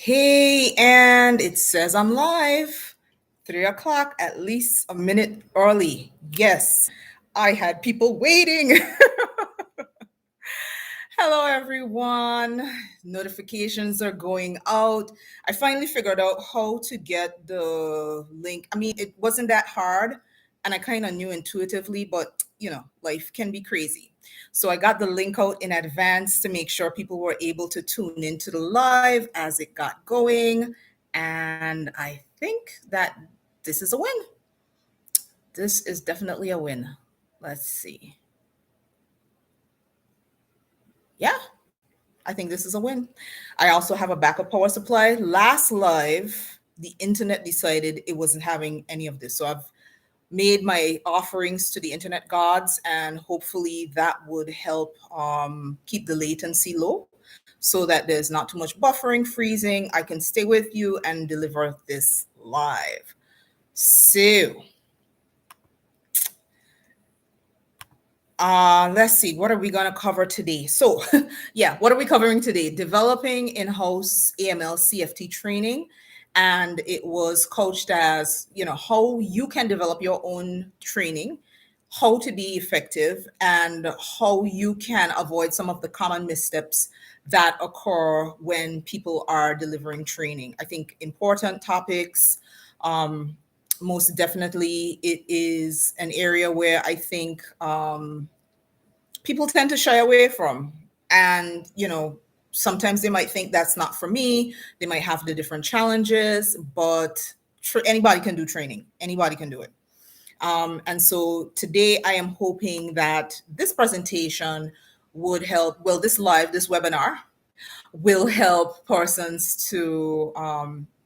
Hey, and it says I'm live. 3 o'clock, at least a minute early. Yes, I had people waiting. Hello, everyone. Notifications are going out. I finally figured out how to get the link. I mean, it wasn't that hard, and I kind of knew intuitively, but life can be crazy. So I got the link out in advance to make sure people were able to tune into the live as it got going. And I think that this is a win. This is definitely a win. Let's see. Yeah, I think this is a win. I also have a backup power supply. Last live, the internet decided it wasn't having any of this. So I've made my offerings to the internet gods, and hopefully that would help keep the latency low so that there's not too much buffering, freezing. I can stay with you and deliver this live. So let's see, what are we going to cover today? So, yeah, what are we covering today? Developing in-house AML CFT training. And it was couched as, how you can develop your own training, how to be effective, and how you can avoid some of the common missteps that occur when people are delivering training. I think important topics. Most definitely, it is an area where I think people tend to shy away from. And, sometimes they might think that's not for me. They might have the different challenges, but anybody can do training, anybody can do it. And so today I am hoping that this presentation would help, well, this webinar will help persons to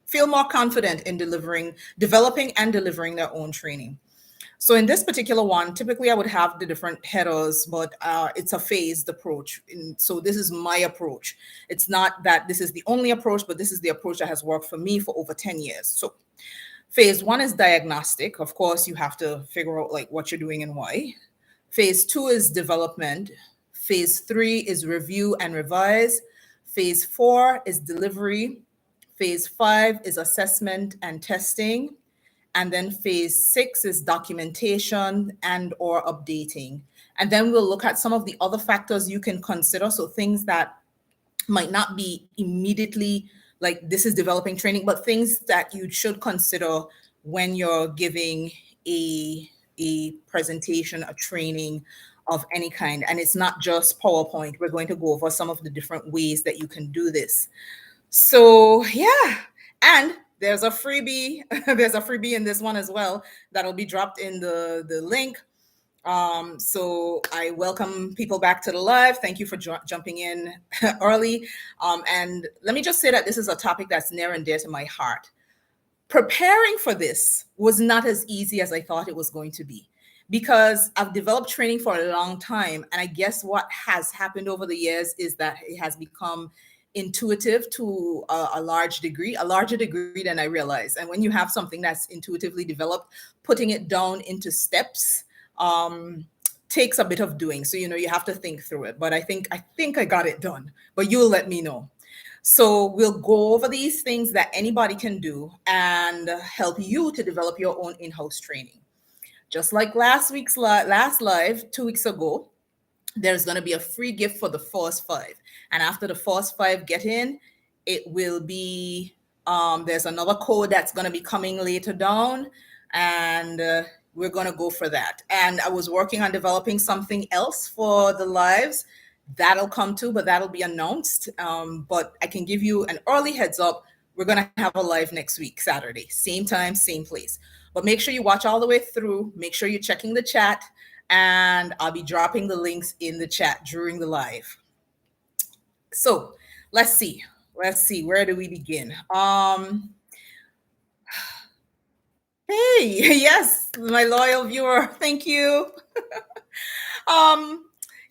feel more confident in developing and delivering their own training. So in this particular one, typically I would have the different headers, but it's a phased approach. And so this is my approach. It's not that this is the only approach, but this is the approach that has worked for me for over 10 years. So phase one is diagnostic. Of course, you have to figure out like what you're doing and why. Phase two is development. Phase three is review and revise. Phase four is delivery. Phase five is assessment and testing. And then phase six is documentation and or updating. And then we'll look at some of the other factors you can consider. So things that might not be immediately like this is developing training, but things that you should consider when you're giving a presentation, a training of any kind. And it's not just PowerPoint. We're going to go over some of the different ways that you can do this. So yeah, and there's a freebie. There's a freebie in this one as well that'll be dropped in the link. So I welcome people back to the live. Thank you for jumping in early. And let me just say that this is a topic that's near and dear to my heart. Preparing for this was not as easy as I thought it was going to be, because I've developed training for a long time. And I guess what has happened over the years is that it has become intuitive to a larger degree than I realized. And when you have something that's intuitively developed, putting it down into steps takes a bit of doing. So, you have to think through it. But I think I got it done, but you'll let me know. So we'll go over these things that anybody can do and help you to develop your own in-house training. Just like last live, 2 weeks ago, there's going to be a free gift for the first 5. And after the first 5 get in, it will be, there's another code that's going to be coming later down. And we're going to go for that. And I was working on developing something else for the lives. That'll come too, but that'll be announced. But I can give you an early heads up. We're going to have a live next week, Saturday, same time, same place. But make sure you watch all the way through. Make sure you're checking the chat, and I'll be dropping the links in the chat during the live. So let's see. Where do we begin? Hey, yes, my loyal viewer. Thank you.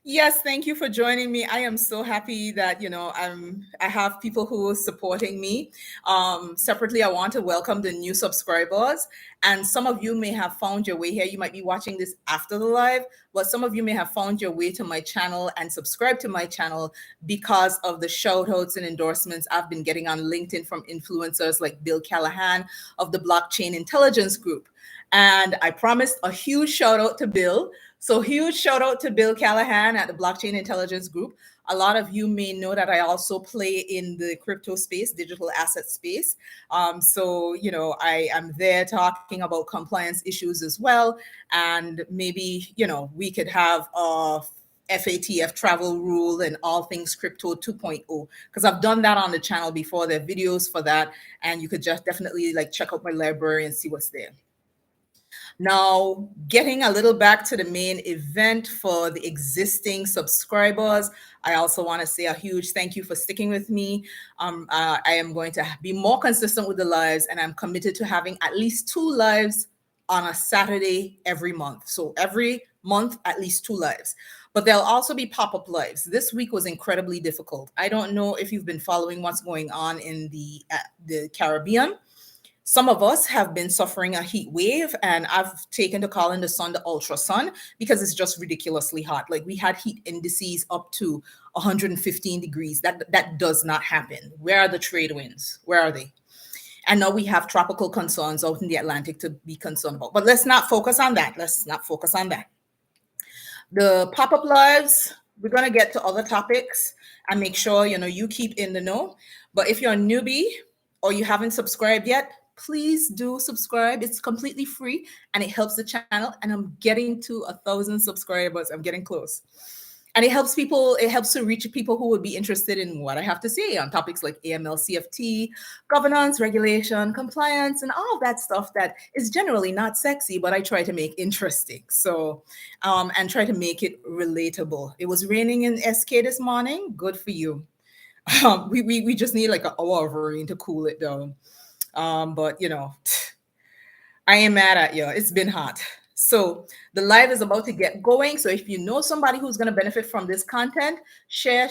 Yes, thank you for joining me. I am so happy that I have people who are supporting me. Separately, I want to welcome the new subscribers, and some of you may have found your way here. You might be watching this after the live, but some of you may have found your way to my channel and subscribe to my channel because of the shout outs and endorsements I've been getting on LinkedIn from influencers like Bill Callahan of the Blockchain Intelligence Group. And I promised a huge shout out to Bill. So huge shout out to Bill Callahan at the Blockchain Intelligence Group. A lot of you may know that I also play in the crypto space, digital asset space. I am there talking about compliance issues as well. And maybe, we could have a FATF travel rule and all things crypto 2.0, because I've done that on the channel before. There are videos for that. And you could just definitely check out my library and see what's there. Now, getting a little back to the main event for the existing subscribers, I also want to say a huge thank you for sticking with me. I am going to be more consistent with the lives, and I'm committed to having at least 2 lives on a Saturday every month. So every month, at least 2 lives. But there'll also be pop-up lives. This week was incredibly difficult. I don't know if you've been following what's going on in the Caribbean. Some of us have been suffering a heat wave, and I've taken to calling the sun the ultra sun because it's just ridiculously hot. Like, we had heat indices up to 115 degrees. That does not happen. Where are the trade winds? Where are they? And now we have tropical concerns out in the Atlantic to be concerned about. But let's not focus on that. Let's not focus on that. The pop-up lives, we're going to get to other topics and make sure you keep in the know. But if you're a newbie or you haven't subscribed yet, please do subscribe. It's completely free and it helps the channel. And I'm getting to 1,000 subscribers. I'm getting close. And it helps to reach people who would be interested in what I have to say on topics like AML, CFT, governance, regulation, compliance, and all of that stuff that is generally not sexy, but I try to make interesting. So, and try to make it relatable. It was raining in SK this morning. Good for you. We just need like an hour of rain to cool it down. But I ain't mad at you. It's been hot. So the live is about to get going. So if you know somebody who's going to benefit from this content, share,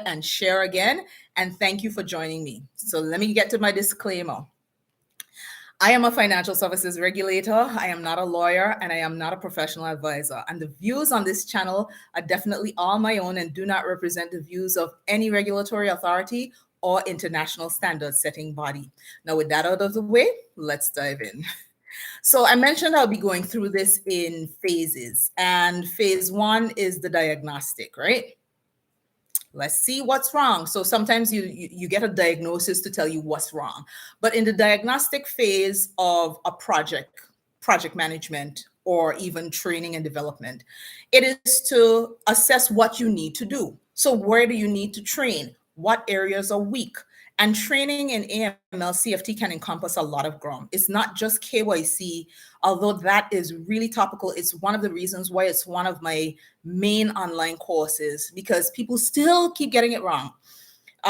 and share again. And thank you for joining me. So let me get to my disclaimer. I am a financial services regulator. I am not a lawyer, and I am not a professional advisor. And the views on this channel are definitely all my own and do not represent the views of any regulatory authority or international standard setting body. Now, with that out of the way, let's dive in. So I mentioned I'll be going through this in phases, and phase 1 is the diagnostic, right? Let's see what's wrong. So sometimes you get a diagnosis to tell you what's wrong. But in the diagnostic phase of a project management, or even training and development, it is to assess what you need to do. So where do you need to train? What areas are weak? And training in AML CFT can encompass a lot of ground. It's not just KYC, although that is really topical. It's one of the reasons why it's one of my main online courses, because people still keep getting it wrong.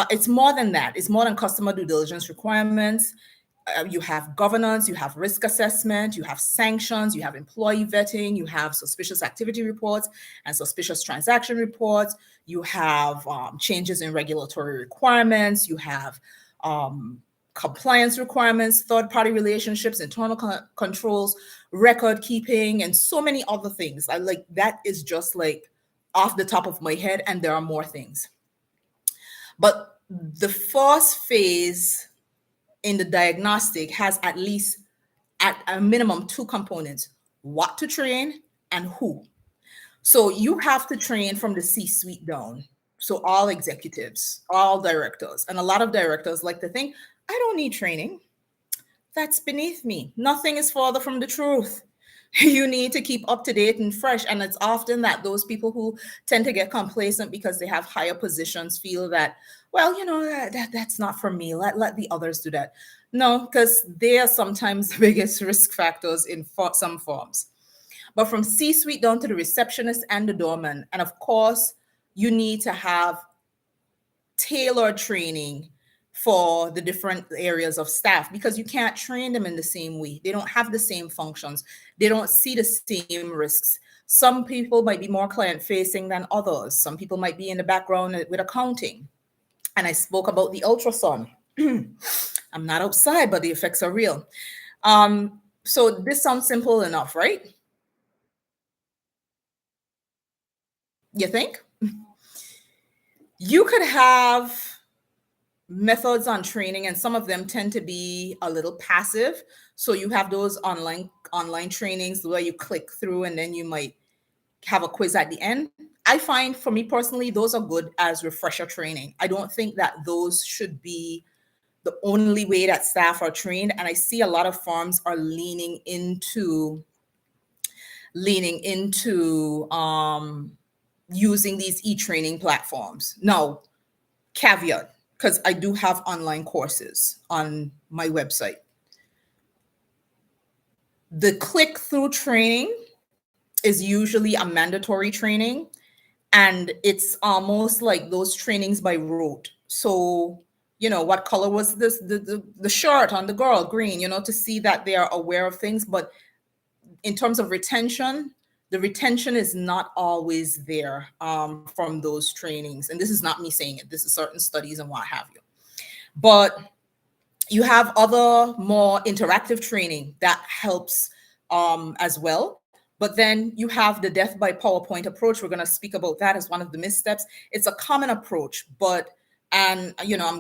It's more than that. It's more than customer due diligence requirements. You have governance, you have risk assessment, you have sanctions, you have employee vetting, you have suspicious activity reports and suspicious transaction reports, you have changes in regulatory requirements, you have compliance requirements, third-party relationships, internal controls, record keeping, and so many other things. That is just like off the top of my head, and there are more things. But the first phase in the diagnostic has at a minimum 2 components: what to train and who. So you have to train from the C-suite down. So all executives, all directors, and a lot of directors like to think, I don't need training. That's beneath me. Nothing is farther from the truth. You need to keep up to date and fresh. And it's often that those people who tend to get complacent because they have higher positions feel that, well, that's not for me. Let the others do that. No, because they are sometimes the biggest risk factors in some forms. But from C-suite down to the receptionist and the doorman. And of course, you need to have tailored training for the different areas of staff, because you can't train them in the same way. They don't have the same functions. They don't see the same risks. Some people might be more client facing than others. Some people might be in the background with accounting. And I spoke about the ultrasound. I'm not outside, but the effects are real. So this sounds simple enough, right? You think? You could have methods on training, and some of them tend to be a little passive. So you have those online trainings where you click through and then you might have a quiz at the end. I find, for me personally, those are good as refresher training. I don't think that those should be the only way that staff are trained. And I see a lot of firms are leaning into using these e-training platforms. Now, caveat, because I do have online courses on my website. The click-through training is usually a mandatory training, and it's almost like those trainings by rote. So, what color was the shirt on the girl? Green, to see that they are aware of things. But in terms of retention, the retention is not always there from those trainings. And this is not me saying it. This is certain studies and what have you. But you have other more interactive training that helps as well. But then you have the death by PowerPoint approach. We're going to speak about that as one of the missteps. It's a common approach, I'm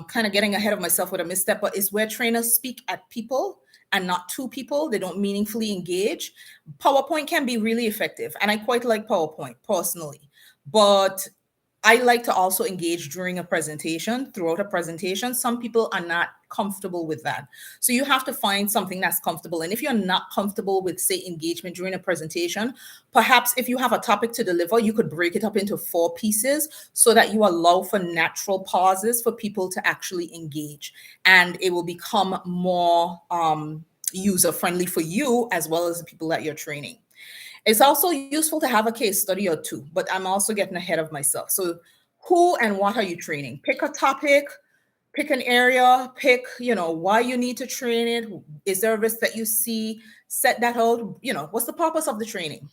kind of getting ahead of myself with a misstep, but it's where trainers speak at people and not to people. They don't meaningfully engage. PowerPoint can be really effective, and I quite like PowerPoint personally, but I like to also engage during a presentation, throughout a presentation. Some people are not comfortable with that. So you have to find something that's comfortable. And if you're not comfortable with, say, engagement during a presentation, perhaps if you have a topic to deliver, you could break it up into 4 pieces so that you allow for natural pauses for people to actually engage. And it will become more user-friendly for you as well as the people that you're training. It's also useful to have a case study or 2, but I'm also getting ahead of myself. So who and what are you training? Pick a topic, pick an area, pick, why you need to train it. Is there a risk that you see? Set that out. What's the purpose of the training?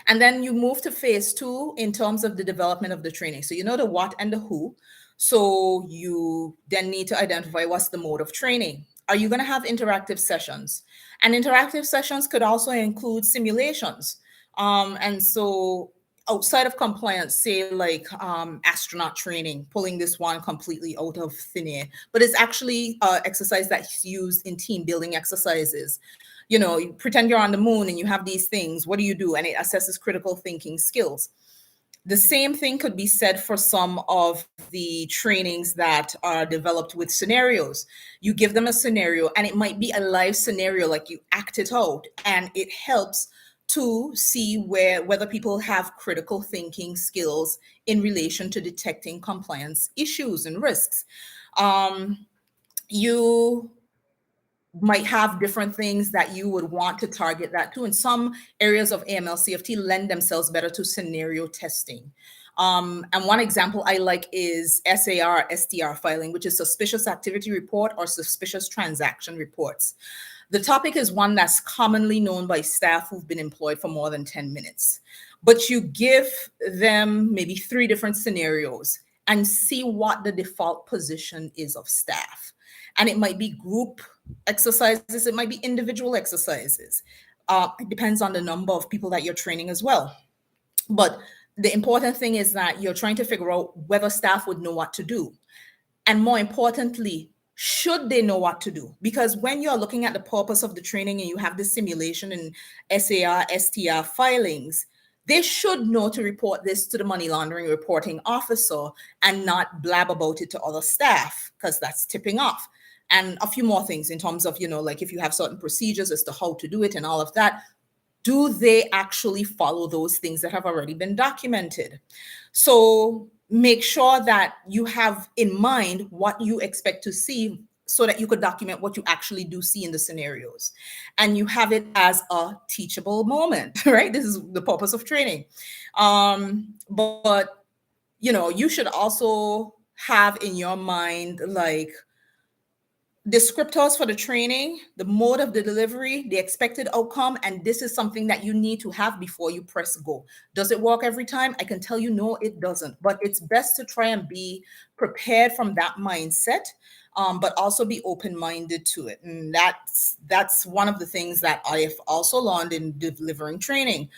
And then you move to phase 2 in terms of the development of the training. So you know the what and the who. So you then need to identify what's the mode of training. Are you going to have interactive sessions? And interactive sessions could also include simulations. And so outside of compliance, say like astronaut training, pulling this one completely out of thin air, but it's actually exercise that's used in team building exercises. You pretend you're on the moon and you have these things. What do you do? And it assesses critical thinking skills. The same thing could be said for some of the trainings that are developed with scenarios. You give them a scenario, and it might be a live scenario, like you act it out, and it helps to see whether people have critical thinking skills in relation to detecting compliance issues and risks. You might have different things that you would want to target that to. And some areas of AML CFT lend themselves better to scenario testing. And one example I like is SAR, STR filing, which is suspicious activity report or suspicious transaction reports. The topic is one that's commonly known by staff who've been employed for more than 10 minutes. But you give them maybe 3 different scenarios and see what the default position is of staff. And it might be group exercises, it might be individual exercises. It depends on the number of people that you're training as well. But the important thing is that you're trying to figure out whether staff would know what to do. And more importantly, should they know what to do? Because when you're looking at the purpose of the training and you have the simulation and SAR, STR filings, they should know to report this to the money laundering reporting officer and not blab about it to other staff, because that's tipping off. And a few more things in terms of, like if you have certain procedures as to how to do it and all of that, do they actually follow those things that have already been documented? So make sure that you have in mind what you expect to see so that you could document what you actually do see in the scenarios. And you have it as a teachable moment, right? This is the purpose of training. But, you should also have in your mind, like, descriptors for the training, the mode of the delivery, the expected outcome, and this is something that you need to have before you press go. Does it work every time? I can tell you no, it doesn't, but it's best to try and be prepared from that mindset, but also be open-minded to it. And that's one of the things that I've also learned in delivering training.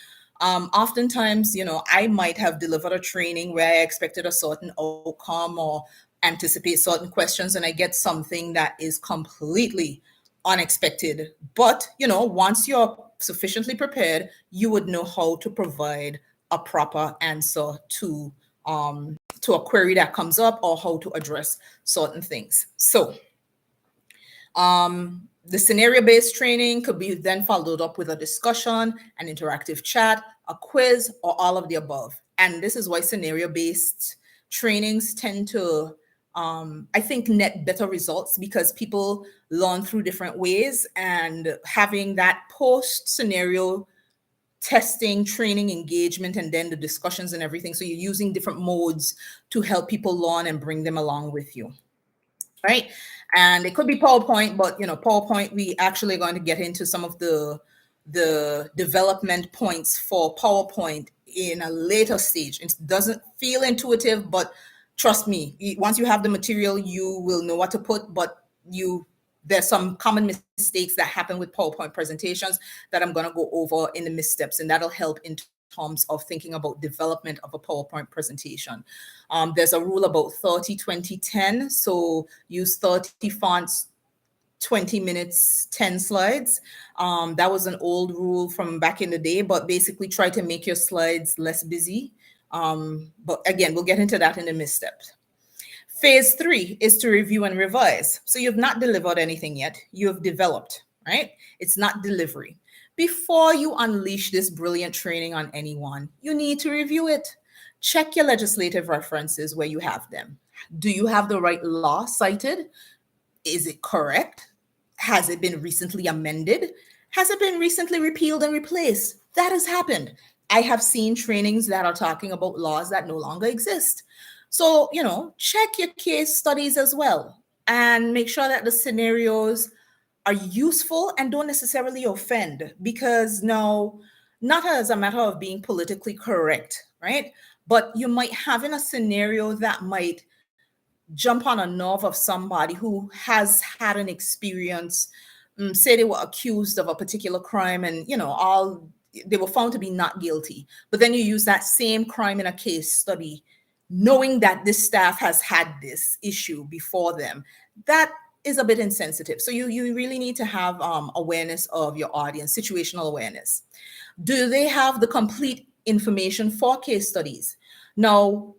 Oftentimes, I might have delivered a training where I expected a certain outcome or anticipate certain questions, and I get something that is completely unexpected. But, once you're sufficiently prepared, you would know how to provide a proper answer to a query that comes up, or how to address certain things. So, the scenario-based training could be then followed up with a discussion, an interactive chat, a quiz, or all of the above. And this is why scenario-based trainings tend to, I think, net better results, because people learn through different ways, and having that post-scenario testing, training, engagement, and then the discussions and everything. So you're using different modes to help people learn and bring them along with you. Right. And it could be PowerPoint, but PowerPoint, we actually are going to get into some of the development points for PowerPoint in a later stage. It doesn't feel intuitive, but trust me, once you have the material, you will know what to put. But there's some common mistakes that happen with PowerPoint presentations that I'm going to go over in the missteps, and that'll help in terms of thinking about development of a PowerPoint presentation. There's a rule about 30, 20, 10. So use 30 fonts, 20 minutes, 10 slides. That was an old rule from back in the day, but basically try to make your slides less busy. But again, we'll get into that in the missteps. Phase 3 is to review and revise. So you've not delivered anything yet. You have developed, right? It's not delivery. Before you unleash this brilliant training on anyone, you need to review it. Check your legislative references where you have them. Do you have the right law cited? Is it correct? Has it been recently amended? Has it been recently repealed and replaced? That has happened. I have seen trainings that are talking about laws that no longer exist. So, check your case studies as well, and make sure that the scenarios are useful and don't necessarily offend, because now, not as a matter of being politically correct, right? But you might have in a scenario that might jump on a nerve of somebody who has had an experience. Say they were accused of a particular crime, and they were found to be not guilty, but then you use that same crime in a case study, knowing that this staff has had this issue before them. That is a bit insensitive. So you really need to have awareness of your audience, situational awareness. Do they have the complete information for case studies? Now,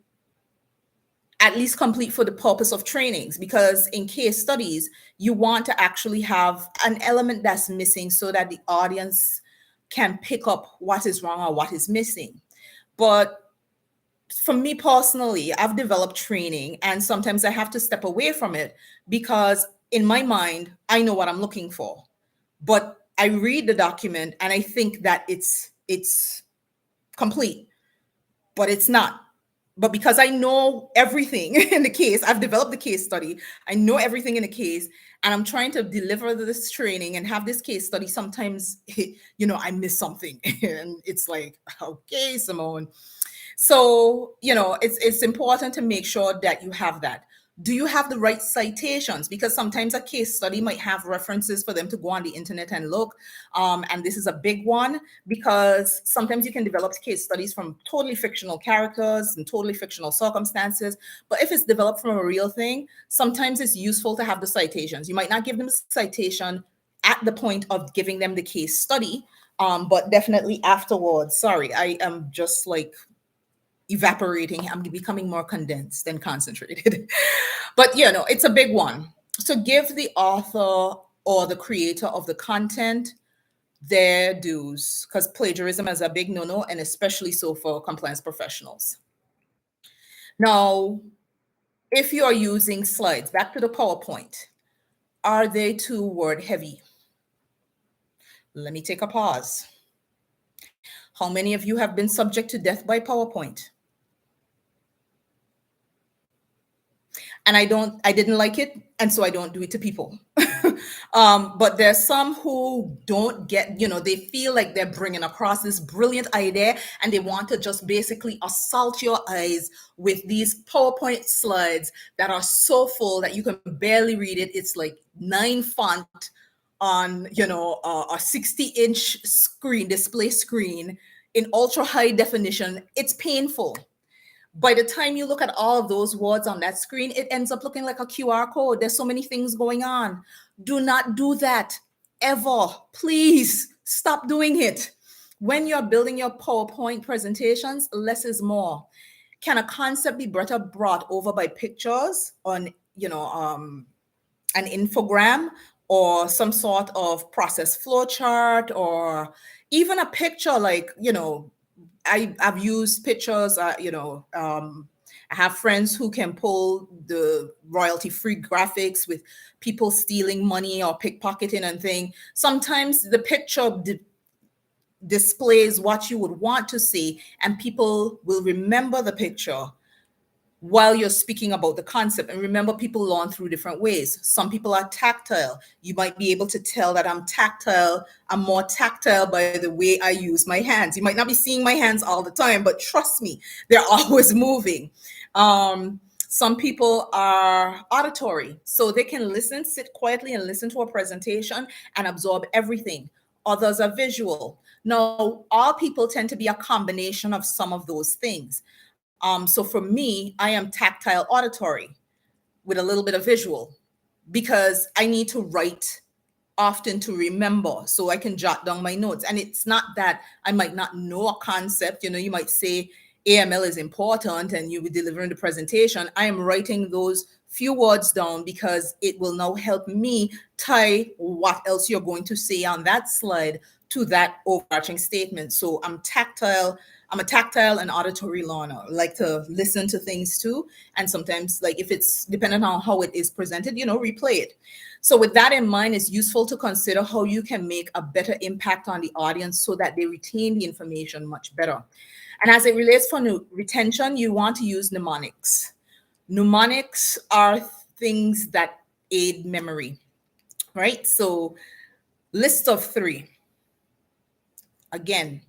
at least complete for the purpose of trainings, because in case studies, you want to actually have an element that's missing so that the audience can pick up what is wrong or what is missing. But for me personally, I've developed training, and sometimes I have to step away from it, because in my mind, I know what I'm looking for. But I read the document and I think that it's complete, but it's not. But because I know everything in the case, I've developed the case study, I know everything in the case, and I'm trying to deliver this training and have this case study. Sometimes, I miss something and it's like, okay, Simone. So, it's important to make sure that you have that. Do you have the right citations? Because sometimes a case study might have references for them to go on the internet and look. And this is a big one, because sometimes you can develop case studies from totally fictional characters and totally fictional circumstances. But if it's developed from a real thing, sometimes it's useful to have the citations. You might not give them a citation at the point of giving them the case study, but definitely afterwards. Sorry, I am just like evaporating. I'm becoming more condensed and concentrated. But it's a big one. So give the author or the creator of the content their dues, because plagiarism is a big no-no, and especially so for compliance professionals. Now, if you are using slides, back to the PowerPoint, are they too word heavy? Let me take a pause. How many of you have been subject to death by PowerPoint? and I didn't like it, and so I don't do it to people. But there's some who don't get, they feel like they're bringing across this brilliant idea, and they want to just basically assault your eyes with these PowerPoint slides that are so full that you can barely read it. It's like 9 font on, a 60-inch screen, display screen in ultra high definition. It's painful. By the time you look at all of those words on that screen, it ends up looking like a QR code. There's so many things going on. Do not do that ever. Please stop doing it. When you're building your PowerPoint presentations, less is more. Can a concept be better brought over by pictures on, an infogram or some sort of process flow chart, or even a picture like, I've used pictures, I have friends who can pull the royalty-free graphics with people stealing money or pickpocketing and thing. Sometimes the picture displays what you would want to see, and people will remember the picture while you're speaking about the concept. And remember, people learn through different ways. Some people are tactile. You might be able to tell that I'm tactile. I'm more tactile by the way I use my hands. You might not be seeing my hands all the time, but trust me, they're always moving. Some people are auditory, so they can listen, sit quietly and listen to a presentation and absorb everything. Others are visual. Now, all people tend to be a combination of some of those things. So for me, I am tactile auditory with a little bit of visual, because I need to write often to remember so I can jot down my notes. And it's not that I might not know a concept. You might say AML is important and you be delivering the presentation. I am writing those few words down because it will now help me tie what else you're going to say on that slide to that overarching statement. So I'm a tactile and auditory learner. I like to listen to things too. And sometimes, like, if it's dependent on how it is presented, replay it. So with that in mind, it's useful to consider how you can make a better impact on the audience so that they retain the information much better. And as it relates for retention, you want to use mnemonics. Mnemonics are things that aid memory, right? So list of 3. Again,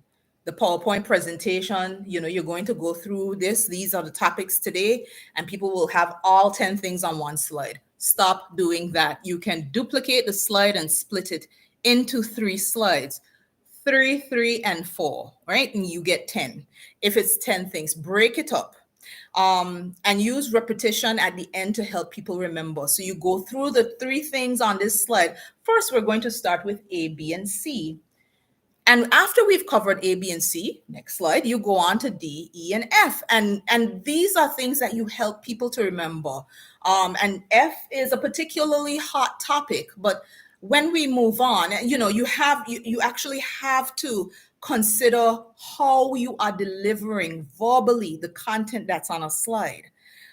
the PowerPoint presentation, you're going to go through this. These are the topics today, and people will have all 10 things on one slide. Stop doing that. You can duplicate the slide and split it into 3 slides. 3, 3, and 4, right? And you get 10. If it's 10 things, break it up. And use repetition at the end to help people remember. So you go through the 3 things on this slide. First, we're going to start with A, B, and C. And after we've covered A, B, and C, next slide, you go on to D, E, and F. And these are things that you help people to remember. And F is a particularly hot topic, but when we move on, you actually have to consider how you are delivering verbally the content that's on a slide.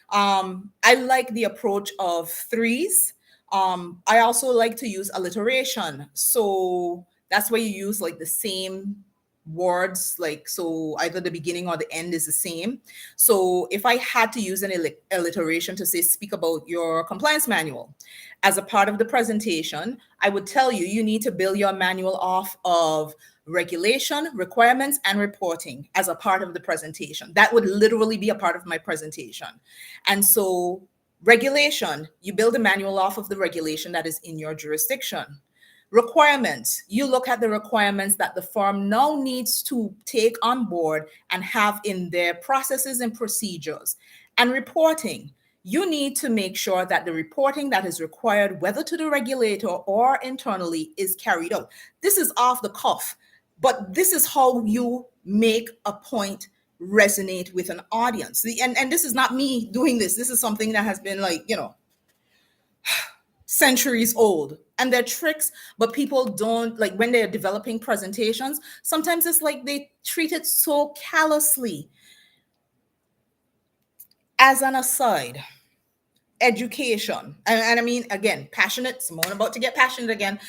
I like the approach of 3s. I also like to use alliteration. So that's where you use like the same words, like, so either the beginning or the end is the same. So if I had to use an alliteration to say, speak about your compliance manual as a part of the presentation, I would tell you, you need to build your manual off of regulation, requirements, and reporting as a part of the presentation. That would literally be a part of my presentation. And so regulation, you build a manual off of the regulation that is in your jurisdiction. Requirements, you look at the requirements that the firm now needs to take on board and have in their processes and procedures. And reporting, you need to make sure that the reporting that is required, whether to the regulator or internally, is carried out. This is off the cuff, but this is how you make a point resonate with an audience. And this is not me doing this. This is something that has been centuries old, and they're tricks, but people don't, like, when they're developing presentations, sometimes it's like they treat it so callously. As an aside, education, and I mean, again, passionate, Simone about to get passionate again.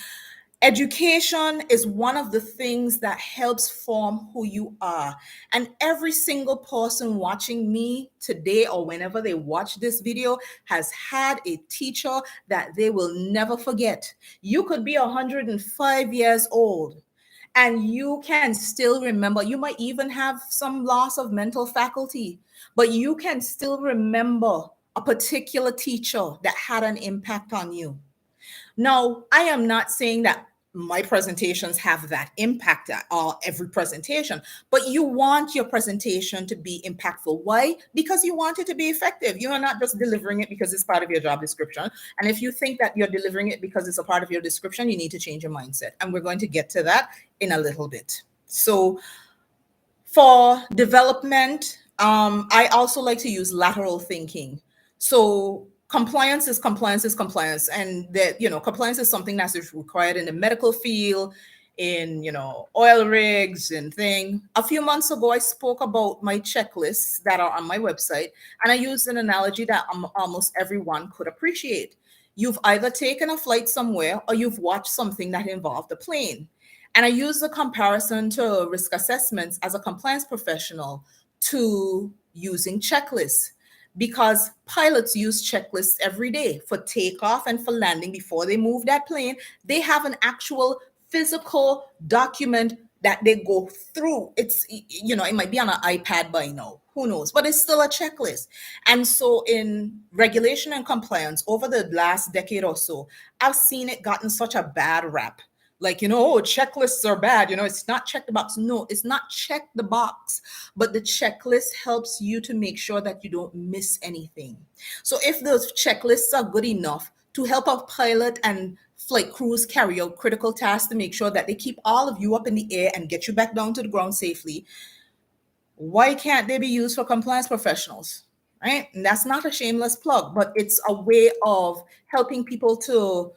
Education is one of the things that helps form who you are. And every single person watching me today or whenever they watch this video has had a teacher that they will never forget. You could be 105 years old and you can still remember. You might even have some loss of mental faculty, but you can still remember a particular teacher that had an impact on you. Now, I am not saying that my presentations have that impact at all, every presentation, but you want your presentation to be impactful. Why? Because you want it to be effective. You are not just delivering it because it's part of your job description. And if you think that you're delivering it because it's a part of your description, you need to change your mindset. And we're going to get to that in a little bit. So, for development, I also like to use lateral thinking. So compliance is compliance is compliance, and that compliance is something that's required in the medical field, in oil rigs and thing. A few months ago, I spoke about my checklists that are on my website, and I used an analogy that almost everyone could appreciate. You've either taken a flight somewhere or you've watched something that involved a plane. And I use the comparison to risk assessments as a compliance professional to using checklists, because pilots use checklists every day for takeoff and for landing before they move that plane. They have an actual physical document that they go through. It might be on an iPad by now, who knows, but it's still a checklist. And so in regulation and compliance over the last decade or so, I've seen it gotten such a bad rap. Like, oh, checklists are bad. It's not check the box. No, it's not check the box, but the checklist helps you to make sure that you don't miss anything. So if those checklists are good enough to help a pilot and flight crews carry out critical tasks to make sure that they keep all of you up in the air and get you back down to the ground safely, why can't they be used for compliance professionals? Right? And that's not a shameless plug, but it's a way of helping people to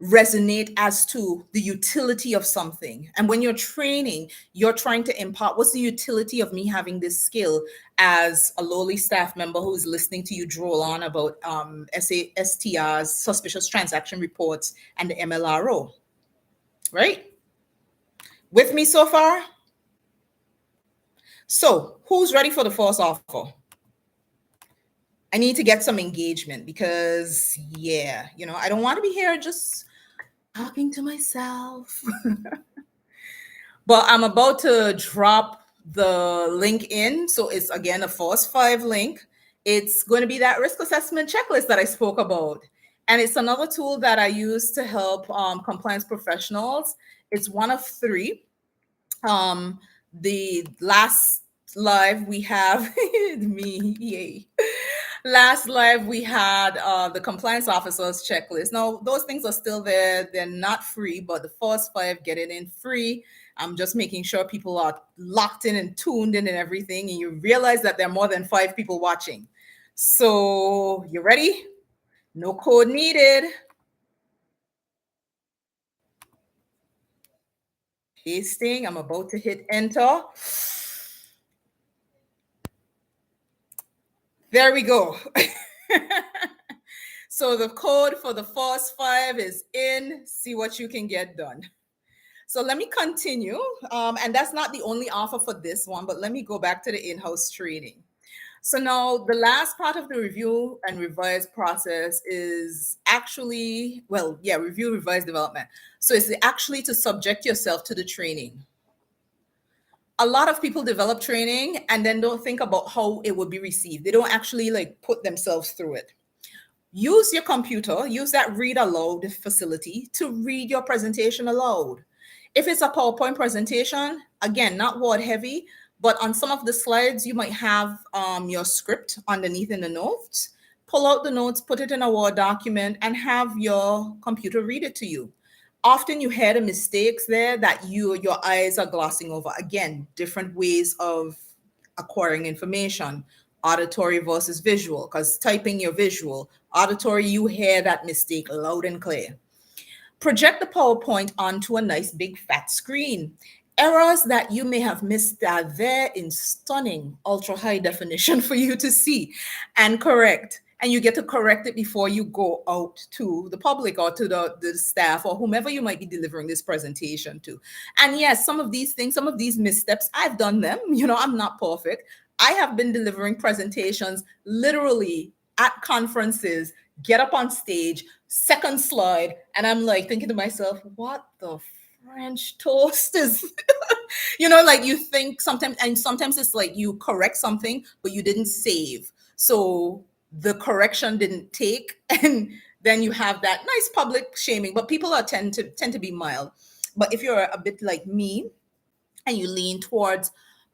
resonate as to the utility of something. And when you're training, you're trying to impart what's the utility of me having this skill as a lowly staff member who is listening to you droll on about STRs, suspicious transaction reports, and the MLRO. Right? With me so far? So, who's ready for the first offer? I need to get some engagement because, I don't want to be here just talking to myself. But I'm about to drop the link in. So it's again a Force 5 link. It's going to be that risk assessment checklist that I spoke about. And it's another tool that I use to help compliance professionals. It's one of 3. The last live we have me, yay. Last live we had the compliance officers checklist. Now those things are still there. They're not free, but the first 5 get it in free. I'm just making sure people are locked in and tuned in and everything, and you realize that there are more than 5 people watching. So you ready? No code needed. Pasting. I'm about to hit enter. There we go. So the code for the Force 5 is in. See what you can get done. So let me continue. And that's not the only offer for this one, but let me go back to the in-house training. So now the last part of the review and revise process is actually, review, revise, development. So it's actually to subject yourself to the training. A lot of people develop training and then don't think about how it would be received. They don't actually put themselves through it. Use your computer, use that read aloud facility to read your presentation aloud. If it's a PowerPoint presentation, again, not word heavy, but on some of the slides, you might have your script underneath in the notes. Pull out the notes, put it in a Word document, and have your computer read it to you. Often you hear the mistakes there that your eyes are glossing over. Again, different ways of acquiring information. Auditory versus visual, because typing your visual. Auditory, you hear that mistake loud and clear. Project the PowerPoint onto a nice big fat screen. Errors that you may have missed are there in stunning ultra high definition for you to see and correct. and you get to correct it before you go out to the public or to the staff or whomever you might be delivering this presentation to. And yes, some of these things, some of these missteps, I've done them. I'm not perfect. I have been delivering presentations literally at conferences, get up on stage, second slide, and I'm like thinking to myself, what the French toast is like you think sometimes, and sometimes it's like you correct something but you didn't save, so the correction didn't take and then you have that nice public shaming, but people are tend to be mild. But if you're a bit like me and you lean towards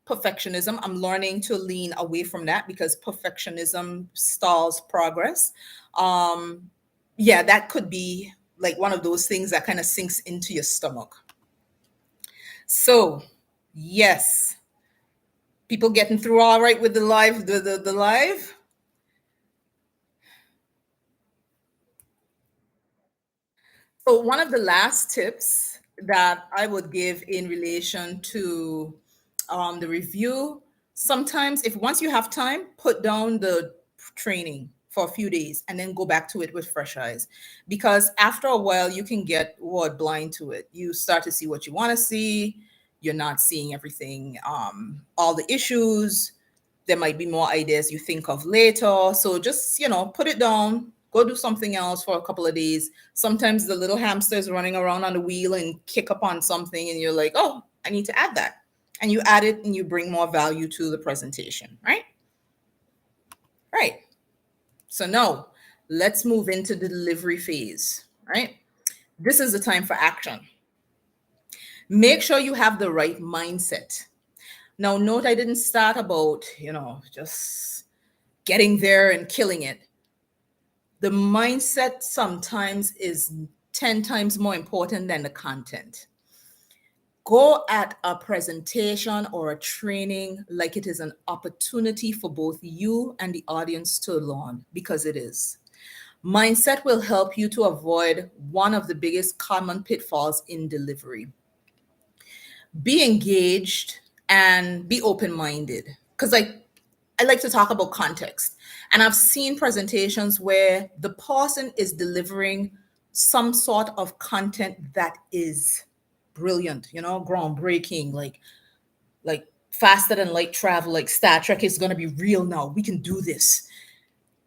perfectionism, I'm learning to lean away from that because perfectionism stalls progress. Yeah, that could be like one of those things that kind of sinks into your stomach. So yes, people getting through all right with the live, the live. So one of the last tips that I would give in relation to the review, sometimes if once you have time, put down the training for a few days and then go back to it with fresh eyes. Because after a while, you can get blind to it. You start to see what you want to see. You're not seeing everything, all the issues. There might be more ideas you think of later. So just, put it down, go do something else for a couple of days. Sometimes the little hamster is running around on the wheel and kick up on something, and you're like, oh, I need to add that. And you add it and you bring more value to the presentation, right? Right. So now let's move into the delivery phase, right? This is the time for action. Make sure you have the right mindset. Now, note I didn't start about, just getting there and killing it. The mindset sometimes is 10 times more important than the content. Go at a presentation or a training like it is an opportunity for both you and the audience to learn, because it is. Mindset will help you to avoid one of the biggest common pitfalls in delivery. Be engaged and be open-minded, because I like to talk about context. And I've seen presentations where the person is delivering some sort of content that is brilliant, groundbreaking, like faster than light travel, like Star Trek is going to be real now. We can do this.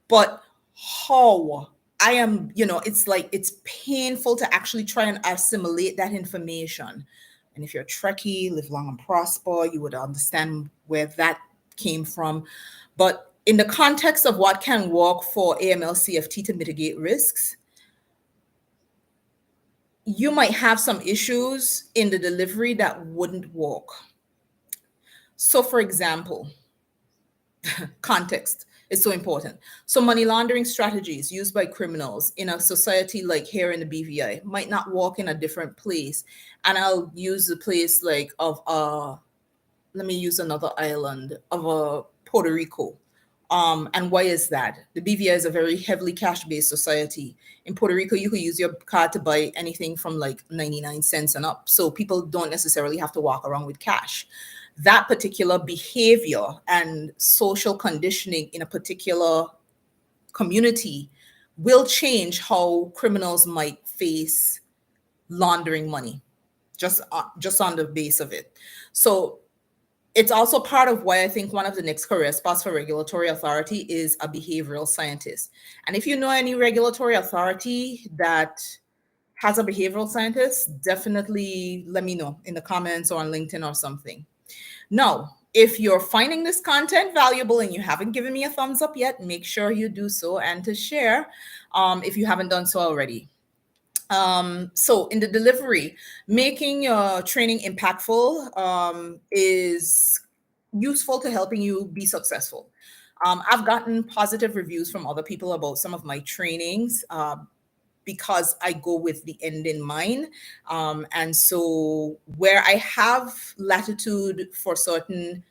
But how? I am, it's like it's painful to actually try and assimilate that information. And if you're a Trekkie, live long and prosper, you would understand where that came from. But in the context of what can work for AML CFT to mitigate risks, you might have some issues in the delivery that wouldn't work. So for example, context is so important. So money laundering strategies used by criminals in a society like here in the BVI might not work in a different place. And I'll use the place like of let me use another island of Puerto Rico. And why is that? The BVI is a very heavily cash-based society. In Puerto Rico, you could use your card to buy anything from like 99 cents and up. So people don't necessarily have to walk around with cash. That particular behavior and social conditioning in a particular community will change how criminals might face laundering money, just on the base of it. So it's also part of why I think one of the next career spots for regulatory authority is a behavioral scientist. And if you know any regulatory authority that has a behavioral scientist, definitely let me know in the comments or on LinkedIn or something. Now, if you're finding this content valuable and you haven't given me a thumbs up yet, make sure you do so, and to share if you haven't done so already. So in the delivery, making your training impactful is useful to helping you be successful. I've gotten positive reviews from other people about some of my trainings because I go with the end in mind. And so where I have latitude for certain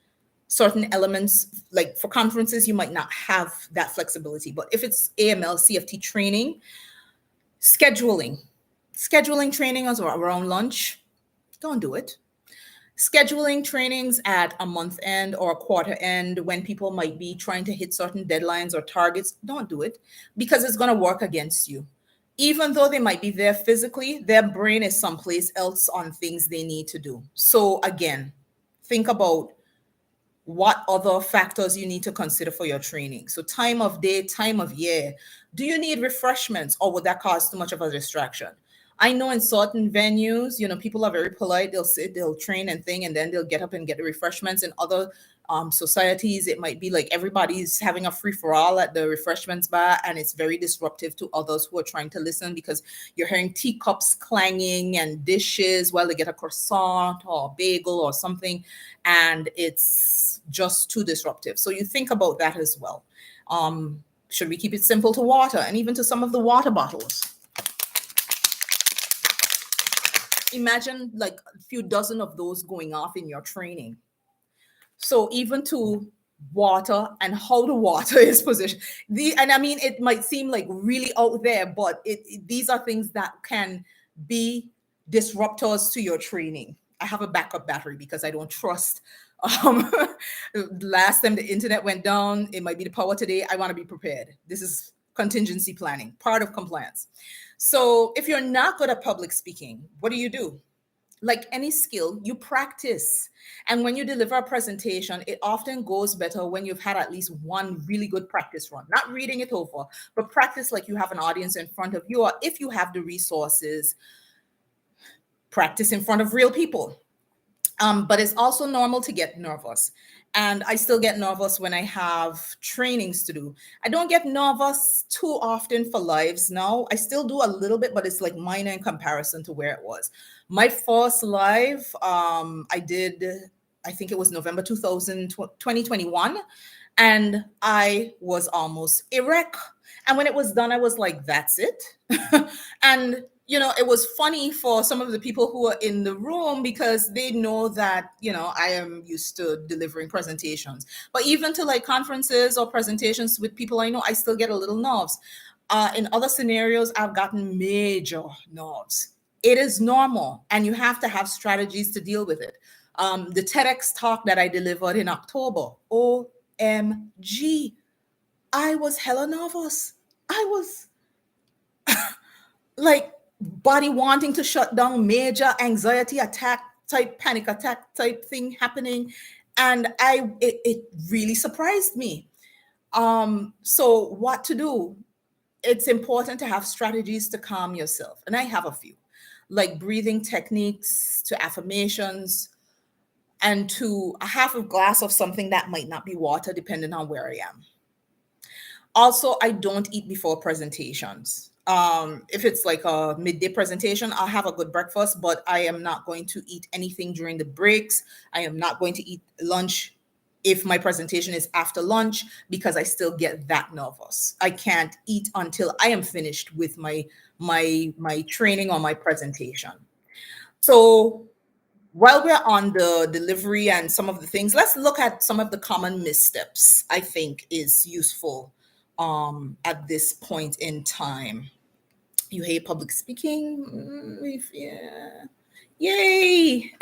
elements, like for conferences, you might not have that flexibility. But if it's AML CFT training, scheduling training around lunch, don't do it. Scheduling trainings at a month end or a quarter end when people might be trying to hit certain deadlines or targets, don't do it, because it's going to work against you. Even though they might be there physically, their brain is someplace else on things they need to do. So again, think about what other factors you need to consider for your training. So time of day, time of year. Do you need refreshments, or would that cause too much of a distraction? I know in certain venues, people are very polite. They'll sit, they'll train and thing, and then they'll get up and get the refreshments. In other societies, it might be like everybody's having a free for all at the refreshments bar, and it's very disruptive to others who are trying to listen, because you're hearing teacups clanging and dishes while they get a croissant or a bagel or something, and it's just too disruptive. So you think about that as well. Should we keep it simple to water, and even to some of the water bottles? Imagine like a few dozen of those going off in your training. So even to water and how the water is positioned. And I mean, it might seem like really out there, but these are things that can be disruptors to your training. I have a backup battery because I don't trust. Um, last time the internet went down, it might be the power today. I want to be prepared. This is contingency planning, part of compliance. So if you're not good at public speaking, what do? Like any skill, you practice. And when you deliver a presentation, it often goes better when you've had at least one really good practice run, not reading it over, but practice like you have an audience in front of you, or if you have the resources, practice in front of real people. But it's also normal to get nervous. And I still get nervous when I have trainings to do. I don't get nervous too often for lives now. I still do a little bit, but it's like minor in comparison to where it was. My first live, I did, I think it was November 2021. And I was almost erect. And when it was done, I was like, that's it. And it was funny for some of the people who are in the room, because they know that, I am used to delivering presentations. But even to like conferences or presentations with people I know, I still get a little nerves. In other scenarios, I've gotten major nerves. It is normal, and you have to have strategies to deal with it. The TEDx talk that I delivered in October, OMG, I was hella nervous. I was like body wanting to shut down, major anxiety attack type, panic attack type thing happening. And it really surprised me. So what to do? It's important to have strategies to calm yourself. And I have a few, like breathing techniques, to affirmations, and to a half a glass of something that might not be water, depending on where I am. Also, I don't eat before presentations. If it's like a midday presentation, I'll have a good breakfast, but I am not going to eat anything during the breaks. I am not going to eat lunch if my presentation is after lunch, because I still get that nervous. I can't eat until I am finished with my training or my presentation. So while we're on the delivery and some of the things, let's look at some of the common missteps I think is useful at this point in time. You hate public speaking? Yeah. Yay!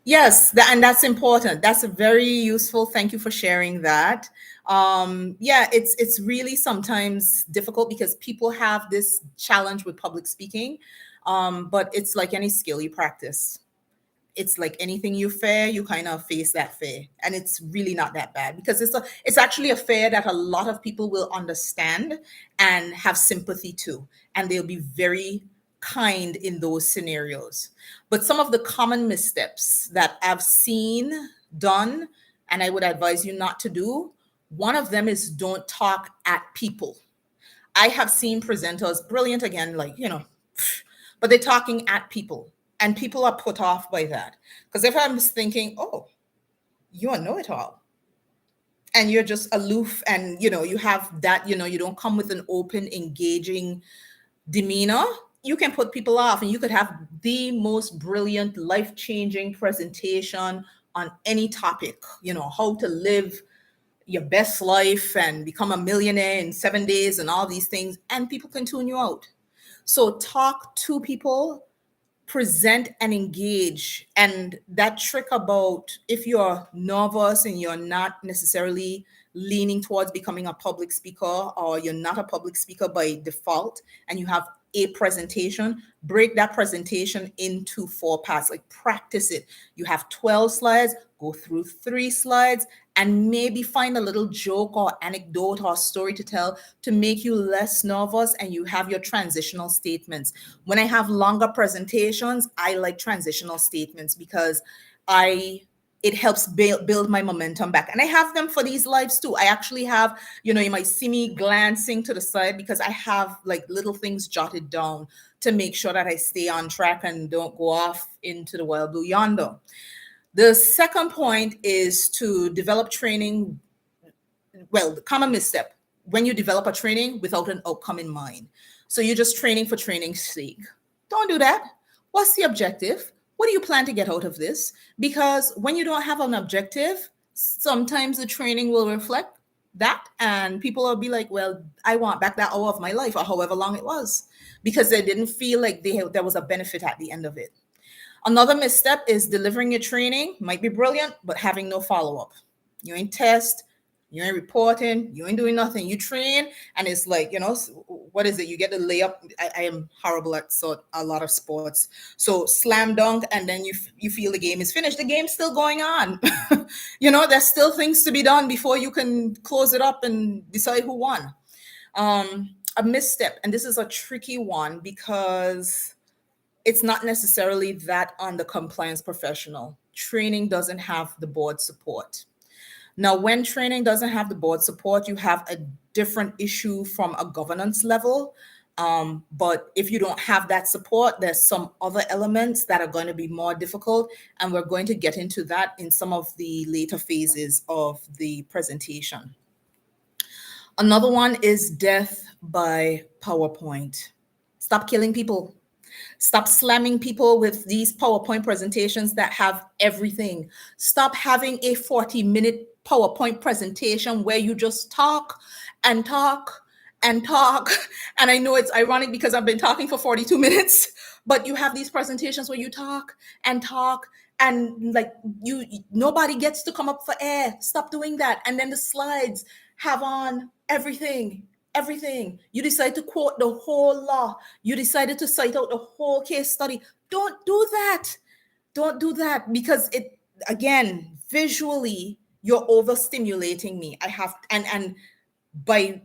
Yes, and that's important. That's a very useful. Thank you for sharing that. Yeah, it's really sometimes difficult because people have this challenge with public speaking, but it's like any skill you practice. It's like anything you fear, you kind of face that fear, and it's really not that bad, because it's actually a fear that a lot of people will understand and have sympathy to, and they'll be very kind in those scenarios. But some of the common missteps that I've seen done, and I would advise you not to do, one of them is don't talk at people. I have seen presenters, brilliant again, like, but they're talking at people, and people are put off by that. Because if I'm just thinking, oh, you are know-it-all, and you're just aloof, and you have that, you don't come with an open, engaging demeanor, you can put people off, and you could have the most brilliant, life-changing presentation on any topic, how to live your best life and become a millionaire in 7 days and all these things, and people can tune you out. So talk to people, present and engage. And that trick about if you're nervous and you're not necessarily leaning towards becoming a public speaker, or you're not a public speaker by default, and you have a presentation, break that presentation into 4 parts, like practice it. You have 12 slides, go through 3 slides, and maybe find a little joke or anecdote or story to tell to make you less nervous, and you have your transitional statements. When I have longer presentations, I like transitional statements because it helps build my momentum back. And I have them for these lives too. I actually have, you might see me glancing to the side because I have like little things jotted down to make sure that I stay on track and don't go off into the wild blue yonder. The second point is to develop training. Well, the common misstep, when you develop a training without an outcome in mind. So you're just training for training's sake. Don't do that. What's the objective? What do you plan to get out of this? Because when you don't have an objective, sometimes the training will reflect that, and people will be like, well, I want back that hour of my life, or however long it was, because they didn't feel like there was a benefit at the end of it. Another misstep is delivering your training might be brilliant, but having no follow-up. You ain't test, you ain't reporting, you ain't doing nothing. You train, and it's like, what is it? You get the layup. I am horrible at a lot of sports. So slam dunk, and then you feel the game is finished. The game's still going on. There's still things to be done before you can close it up and decide who won. A misstep, and this is a tricky one because it's not necessarily that on the compliance professional. Training doesn't have the board support. Now, when training doesn't have the board support, you have a different issue from a governance level. But if you don't have that support, there's some other elements that are going to be more difficult. And we're going to get into that in some of the later phases of the presentation. Another one is death by PowerPoint. Stop killing people. Stop slamming people with these PowerPoint presentations that have everything. Stop having a 40-minute PowerPoint presentation where you just talk and talk and talk. And I know it's ironic because I've been talking for 42 minutes, but you have these presentations where you talk and talk, and like nobody gets to come up for air. Stop doing that. And then the slides have on everything. You decide to quote the whole law. You decided to cite out the whole case study. Don't do that because it, again, visually, you're overstimulating me. And by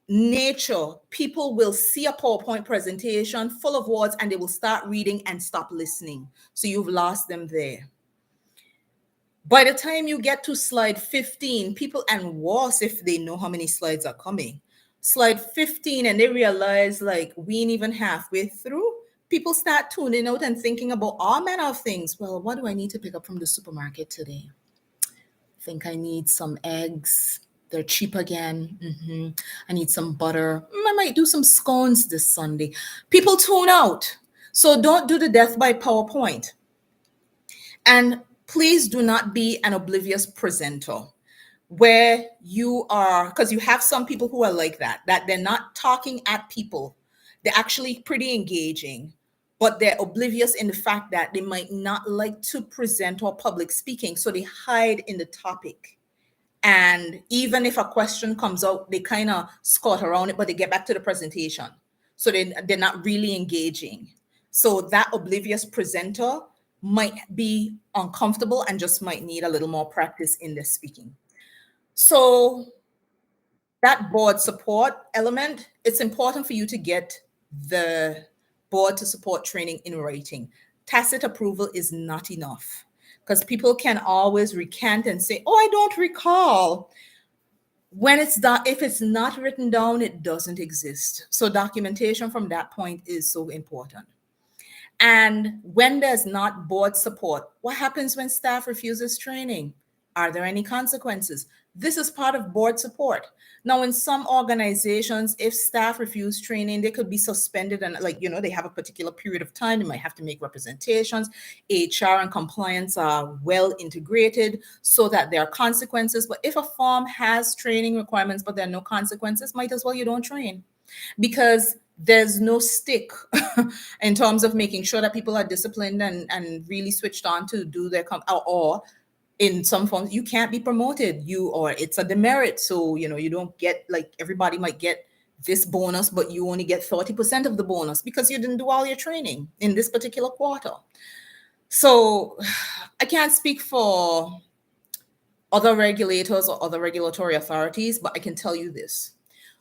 nature, people will see a PowerPoint presentation full of words and they will start reading and stop listening. So you've lost them there. By the time you get to slide 15, people, and worse if they know how many slides are coming, slide 15, and they realize like we ain't even halfway through, people start tuning out and thinking about all manner of things. Well, what do I need to pick up from the supermarket today? I think I need some eggs. They're cheap again. I need some butter. I might do some scones this Sunday. People tune out. So don't do the death by PowerPoint. And please do not be an oblivious presenter where you are, because you have some people who are like that they're not talking at people. They're actually pretty engaging, but they're oblivious in the fact that they might not like to present or public speaking. So they hide in the topic. And even if a question comes out, they kind of skirt around it, but they get back to the presentation. So they're not really engaging. So that oblivious presenter might be uncomfortable and just might need a little more practice in their speaking. So that board support element, it's important for you to get the board to support training in writing. Tacit approval is not enough because people can always recant and say, oh, I don't recall. When it's if it's not written down, it doesn't exist. So documentation from that point is so important. And when there's not board support, what happens when staff refuses training? Are there any consequences? This is part of board support. Now, in some organizations, if staff refuse training, they could be suspended and they have a particular period of time. They might have to make representations. HR and compliance are well integrated so that there are consequences. But if a firm has training requirements, but there are no consequences, might as well you don't train. Because there's no stick in terms of making sure that people are disciplined and really switched on to do their or in some forms you can't be promoted, or it's a demerit, so you don't get, like, everybody might get this bonus but you only get 30% of the bonus because you didn't do all your training in this particular quarter. So I can't speak for other regulators or other regulatory authorities, but I can tell you this: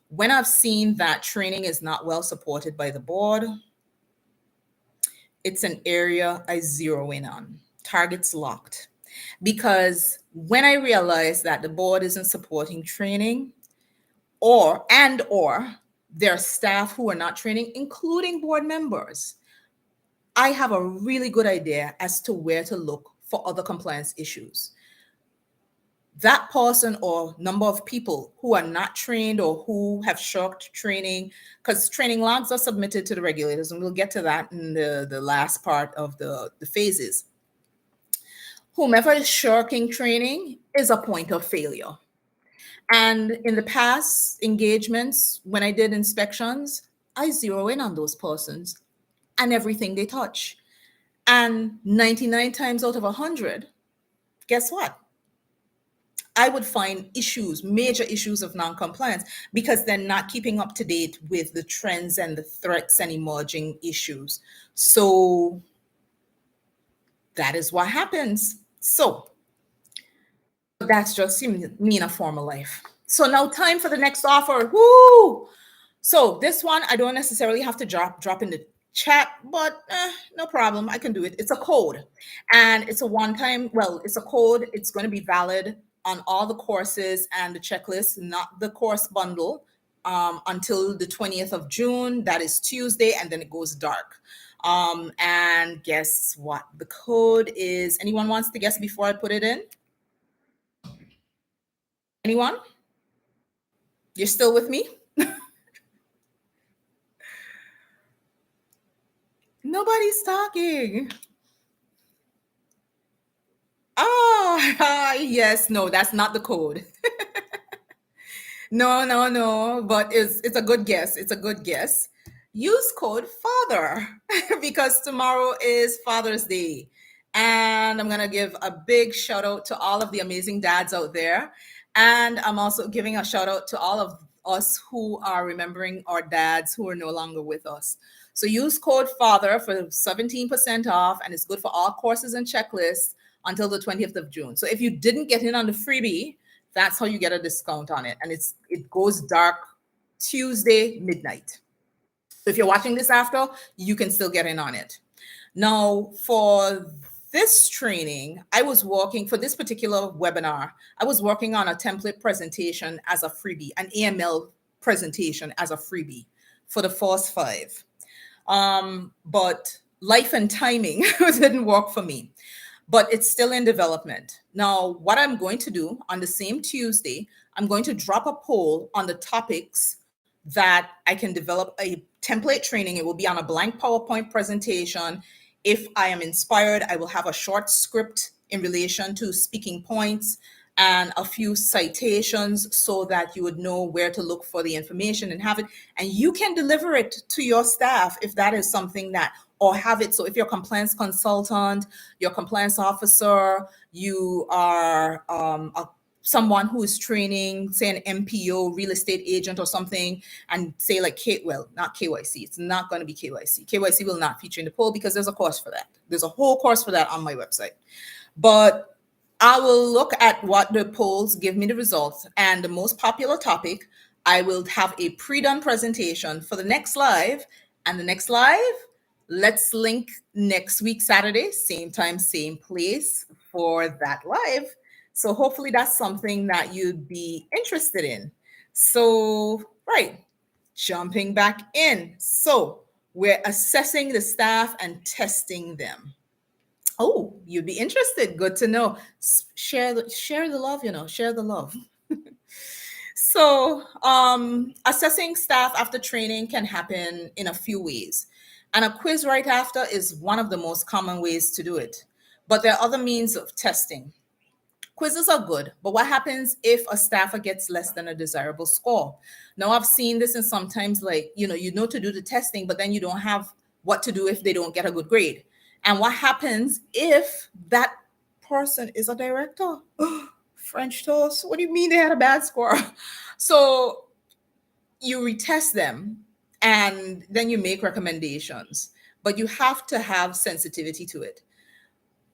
when I've seen that training is not well supported by the board, it's an area I zero in on. Targets locked. Because when I realize that the board isn't supporting training, or there are staff who are not training, including board members, I have a really good idea as to where to look for other compliance issues. That person or number of people who are not trained or who have shirked training, because training logs are submitted to the regulators, and we'll get to that in the last part of the phases. Whomever is shirking training is a point of failure. And in the past engagements, when I did inspections, I zero in on those persons and everything they touch. And 99 times out of 100, guess what? I would find issues, major issues of non-compliance, because they're not keeping up to date with the trends and the threats and emerging issues. So that is what happens. So that's just me in a formal life. So now time for the next offer. Woo! So this one, I don't necessarily have to drop in the chat, but no problem. I can do it. It's a code, and it's a one-time, it's a code. It's going to be valid on all the courses and the checklist, not the course bundle, until the 20th of June. That is Tuesday, and then it goes dark. And guess what? The code is, anyone wants to guess before I put it in? Anyone? You're still with me? Nobody's talking. Oh, yes. No, that's not the code. No. But it's a good guess. It's a good guess. Use code FATHER because tomorrow is Father's Day. And I'm going to give a big shout out to all of the amazing dads out there. And I'm also giving a shout out to all of us who are remembering our dads who are no longer with us. So use code FATHER for 17% off, and it's good for all courses and checklists until the 20th of June. So if you didn't get in on the freebie, that's how you get a discount on it. And it goes dark Tuesday midnight. So if you're watching this after, you can still get in on it. Now, for this training, I was working for this particular webinar. I was working on a template presentation as a freebie, an AML presentation as a freebie for the first 5. But life and timing didn't work for me. But it's still in development. Now, what I'm going to do on the same Tuesday, I'm going to drop a poll on the topics that I can develop a template training. It will be on a blank PowerPoint presentation. If I am inspired, I will have a short script in relation to speaking points and a few citations so that you would know where to look for the information and have it. And you can deliver it to your staff if that is something that, or have it. So if you're a compliance consultant, your compliance officer, you are someone who is training, say an MPO, real estate agent or something, and say like, not KYC. It's not going to be KYC. KYC will not feature in the poll because there's a course for that. There's a whole course for that on my website. But I will look at what the polls give me the results, and the most popular topic, I will have a pre-done presentation for the next live. And the next live, let's link next week, Saturday, same time, same place for that live. So hopefully that's something that you'd be interested in. So, right, jumping back in. So we're assessing the staff and testing them. Oh, you'd be interested. Good to know. Share the love, share the love. So assessing staff after training can happen in a few ways. And a quiz right after is one of the most common ways to do it. But there are other means of testing. Quizzes are good, but what happens if a staffer gets less than a desirable score? Now, I've seen this, and sometimes, like, you know to do the testing, but then you don't have what to do if they don't get a good grade. And what happens if that person is a director? French toast. What do you mean they had a bad score? So you retest them and then you make recommendations, but you have to have sensitivity to it.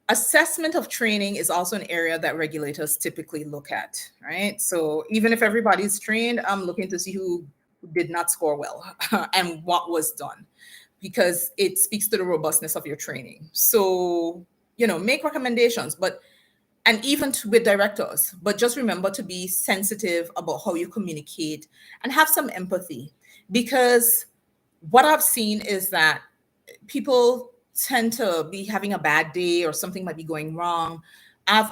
Assessment of training is also an area that regulators typically look at, right? So even if everybody's trained, I'm looking to see who did not score well and what was done, because it speaks to the robustness of your training. So, make recommendations, and even with directors, but just remember to be sensitive about how you communicate and have some empathy, because what I've seen is that people tend to be having a bad day or something might be going wrong. I've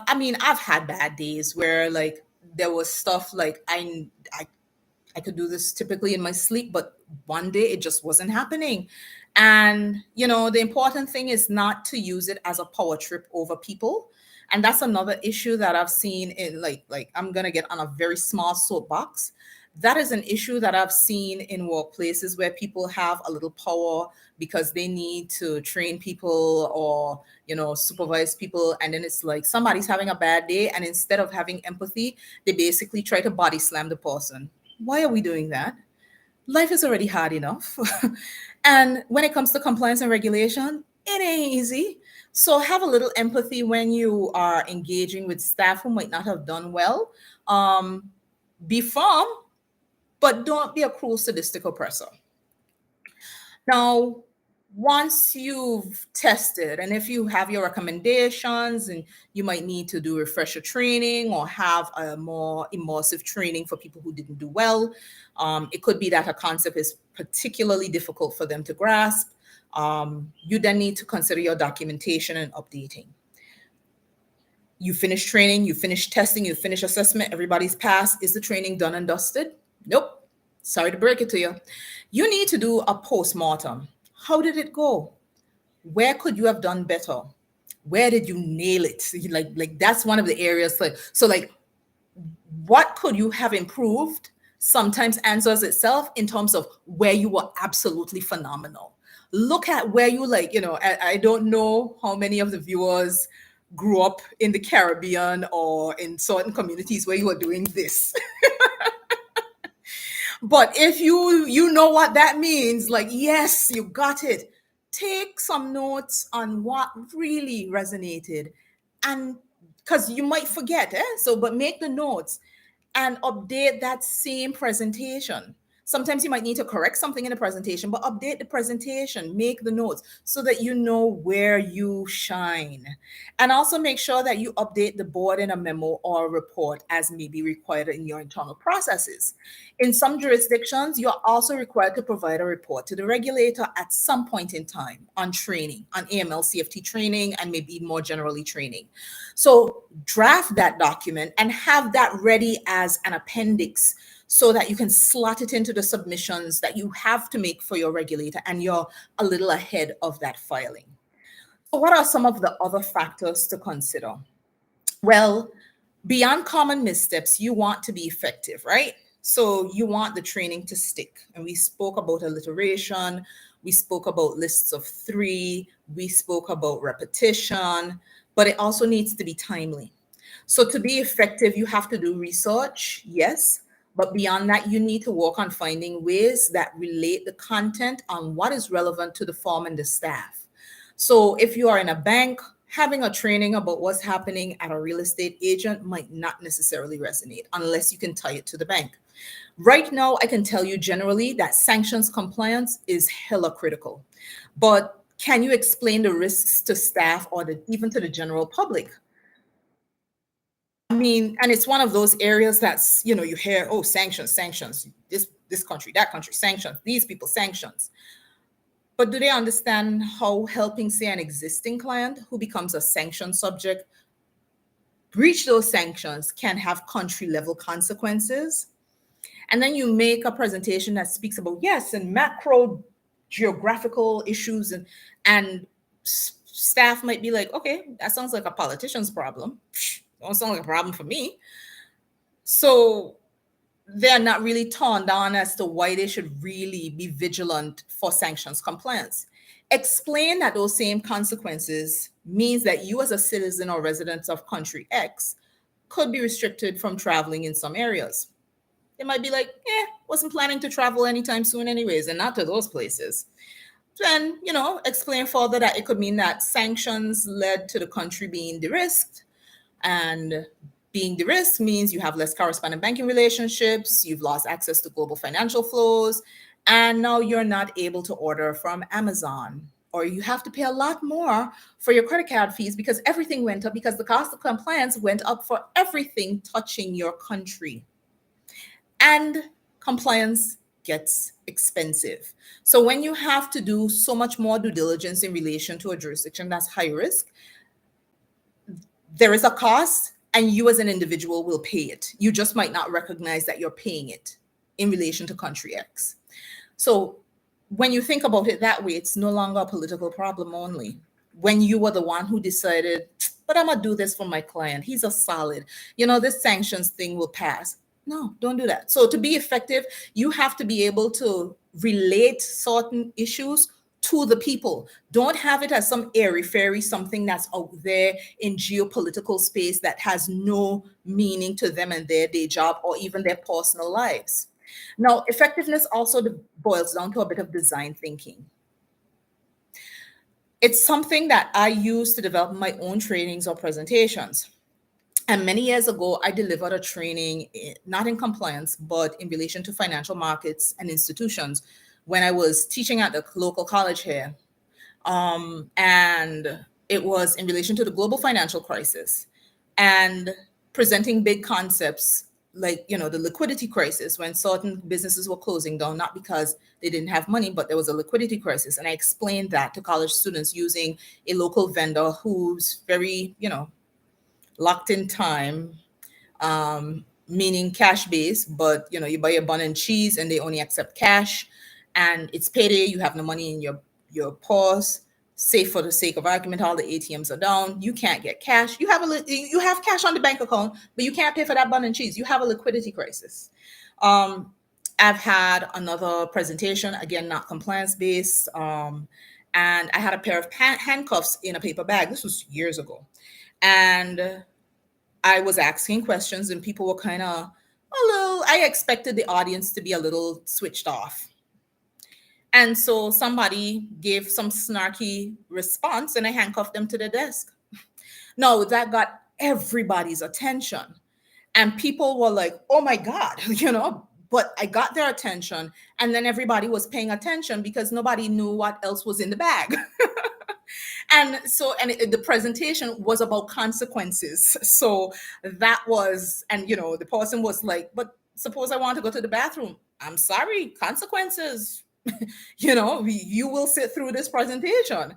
had bad days where, like, there was stuff like I could do this typically in my sleep, but one day it just wasn't happening. And the important thing is not to use it as a power trip over people. And that's another issue that I've seen in, like I'm gonna get on a very small soapbox. That is an issue that I've seen in workplaces where people have a little power because they need to train people or supervise people, and then it's like somebody's having a bad day, and instead of having empathy, they basically try to body slam the person. Why are we doing that? Life is already hard enough. And when it comes to compliance and regulation, it ain't easy. So have a little empathy when you are engaging with staff who might not have done well. Be firm, but don't be a cruel, sadistic oppressor. Now, once you've tested, and if you have your recommendations, and you might need to do refresher training or have a more immersive training for people who didn't do well. It could be that a concept is particularly difficult for them to grasp. You then need to consider your documentation and updating. You finish training, you finish testing, you finish assessment, everybody's passed. Is the training done and dusted? Nope. Sorry to break it to you. You need to do a post-mortem. How did it go? Where could you have done better? Where did you nail it? Like that's one of the areas. Like, what could you have improved? Sometimes answers itself in terms of where you were absolutely phenomenal. Look at where you, I don't know how many of the viewers grew up in the Caribbean or in certain communities where you were doing this. But if you know what that means, like, yes, you got it. Take some notes on what really resonated, and because you might forget, but make the notes and update that same presentation. Sometimes you might need to correct something in the presentation, but update the presentation, make the notes so that you know where you shine. And also make sure that you update the board in a memo or a report as may be required in your internal processes. In some jurisdictions, you're also required to provide a report to the regulator at some point in time on training, on AML CFT training, and maybe more generally training. So draft that document and have that ready as an appendix so that you can slot it into the submissions that you have to make for your regulator, and you're a little ahead of that filing. So what are some of the other factors to consider? Well, beyond common missteps, you want to be effective, right? So you want the training to stick. And we spoke about alliteration. We spoke about lists of 3. We spoke about repetition, but it also needs to be timely. So to be effective, you have to do research, yes. But beyond that, you need to work on finding ways that relate the content on what is relevant to the firm and the staff. So if you are in a bank, having a training about what's happening at a real estate agent might not necessarily resonate unless you can tie it to the bank. Right now, I can tell you generally that sanctions compliance is hella critical. But can you explain the risks to staff or even to the general public? I mean, and it's one of those areas that's, you hear, oh, sanctions, this country, that country, sanctions, these people, sanctions. But do they understand how helping, say, an existing client who becomes a sanction subject breach those sanctions can have country level consequences? And then you make a presentation that speaks about, yes, and macro geographical issues, and staff might be like, okay, that sounds like a politician's problem. Don't sound like a problem for me. So they're not really torn down as to why they should really be vigilant for sanctions compliance. Explain that those same consequences means that you as a citizen or resident of country X could be restricted from traveling in some areas. They might be like, wasn't planning to travel anytime soon anyways, and not to those places. Then, explain further that it could mean that sanctions led to the country being de-risked, and being de-risked means you have less correspondent banking relationships, you've lost access to global financial flows, and now you're not able to order from Amazon. Or you have to pay a lot more for your credit card fees because everything went up, because the cost of compliance went up for everything touching your country. And compliance gets expensive. So when you have to do so much more due diligence in relation to a jurisdiction that's high risk, there is a cost, and you as an individual will pay it. You just might not recognize that you're paying it in relation to country X. So when you think about it that way, it's no longer a political problem only. When you were the one who decided, but I'm gonna do this for my client, he's a solid, this sanctions thing will pass. No, don't do that. So to be effective, you have to be able to relate certain issues to the people. Don't have it as some airy fairy, something that's out there in geopolitical space that has no meaning to them and their day job or even their personal lives. Now, effectiveness also boils down to a bit of design thinking. It's something that I use to develop my own trainings or presentations. And many years ago, I delivered a training, not in compliance, but in relation to financial markets and institutions when I was teaching at the local college here. And it was in relation to the global financial crisis and presenting big concepts like, the liquidity crisis, when certain businesses were closing down, not because they didn't have money, but there was a liquidity crisis. And I explained that to college students using a local vendor who's very, locked in time, meaning cash based, but you buy a bun and cheese and they only accept cash, and it's payday, you have no money in your purse. Say for the sake of argument, all the ATMs are down, you can't get cash. You have cash on the bank account, but you can't pay for that bun and cheese. You have a liquidity crisis. I've had another presentation, again, not compliance based, and I had a pair of handcuffs in a paper bag. This was years ago, and I was asking questions, and people were kind of I expected the audience to be a little switched off. And so somebody gave some snarky response, and I handcuffed them to the desk. No, that got everybody's attention. And people were like, oh my God, but I got their attention. And then everybody was paying attention because nobody knew what else was in the bag. The presentation was about consequences. So that was, and the person was like, but suppose I want to go to the bathroom. I'm sorry, consequences. You will sit through this presentation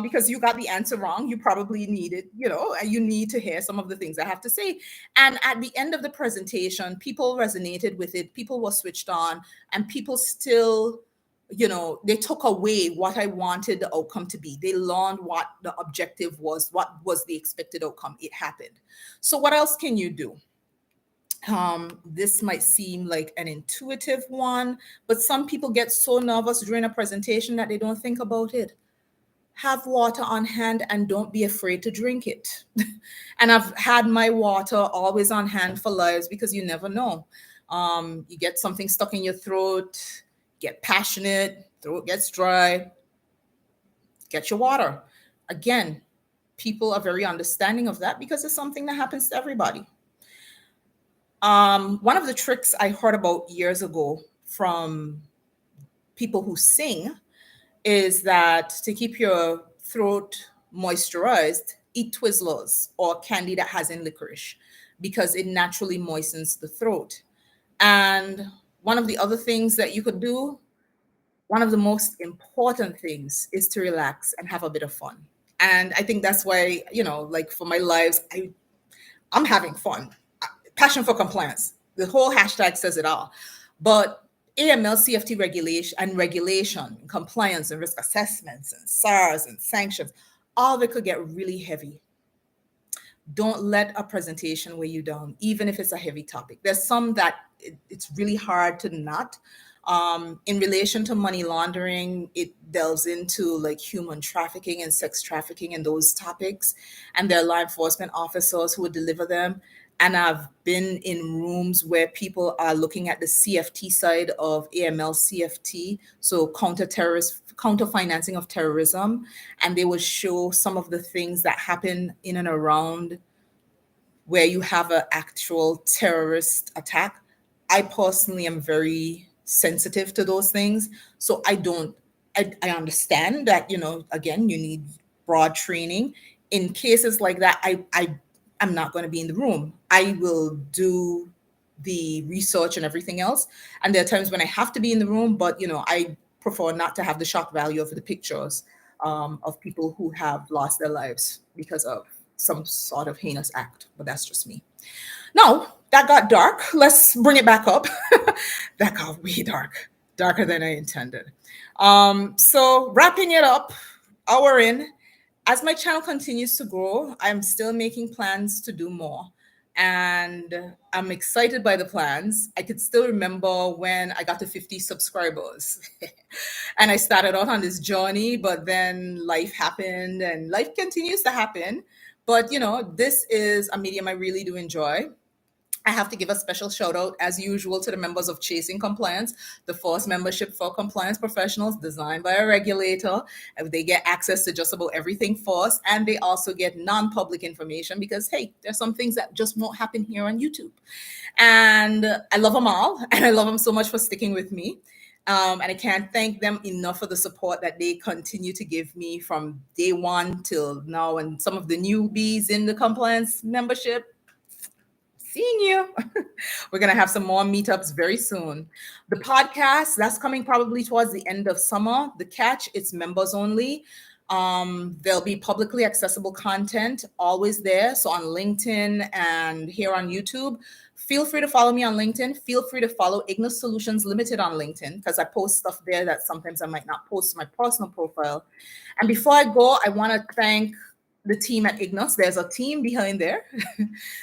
because you got the answer wrong. You probably needed, and you need to hear some of the things I have to say. And at the end of the presentation, people resonated with it. People were switched on, and people still, they took away what I wanted the outcome to be. They learned what the objective was, what was the expected outcome. It happened. So what else can you do? This might seem like an intuitive one, but some people get so nervous during a presentation that they don't think about it. Have water on hand and don't be afraid to drink it. And I've had my water always on hand for lives because you never know. You get something stuck in your throat, get passionate, throat gets dry, get your water. Again, people are very understanding of that because it's something that happens to everybody. One of the tricks I heard about years ago from people who sing is that to keep your throat moisturized, eat Twizzlers or candy that has in licorice because it naturally moistens the throat. And one of the other things that you could do, one of the most important things, is to relax and have a bit of fun. And I think that's why, like for my lives, I'm having fun. Passion for compliance. The whole hashtag says it all. But AML, CFT regulation, compliance and risk assessments and SARS and sanctions, all of it could get really heavy. don't let a presentation weigh you down, even if it's a heavy topic. There's some that it's really hard to not. In relation to money laundering, it delves into like human trafficking and sex trafficking and those topics. And there are law enforcement officers who would deliver them. And I've been in rooms where people are looking at the CFT side of AML CFT, so counter financing of terrorism, and they will show some of the things that happen in and around where you have an actual terrorist attack. I personally am very sensitive to those things. So I understand that, again, you need broad training. In cases like that, I'm not going to be in the room. I will do the research and everything else. And there are times when I have to be in the room, but, I prefer not to have the shock value of the pictures of people who have lost their lives because of some sort of heinous act. But that's just me. Now, that got dark. Let's bring it back up. That got way darker than I intended. So wrapping it up, hour in, as my channel continues to grow, I'm still making plans to do more. And I'm excited by the plans. I could still remember when I got to 50 subscribers. And I started out on this journey, but then life happened and life continues to happen. But, this is a medium I really do enjoy. I have to give a special shout out, as usual, to the members of Chasing Compliance, the first membership for compliance professionals designed by a regulator. They get access to just about everything first, and they also get non-public information because, hey, there's some things that just won't happen here on YouTube. And I love them all, and I love them so much for sticking with me. And I can't thank them enough for the support that they continue to give me from day one till now. And some of the newbies in the compliance membership, seeing you. We're going to have some more meetups very soon. The podcast, that's coming probably towards the end of summer. The catch, it's members only. There'll be publicly accessible content always there. So on LinkedIn and here on YouTube, feel free to follow me on LinkedIn. Feel free to follow IGNUS Solutions Limited on LinkedIn because I post stuff there that sometimes I might not post to my personal profile. And before I go, I want to thank the team at IGNUS. There's a team behind there.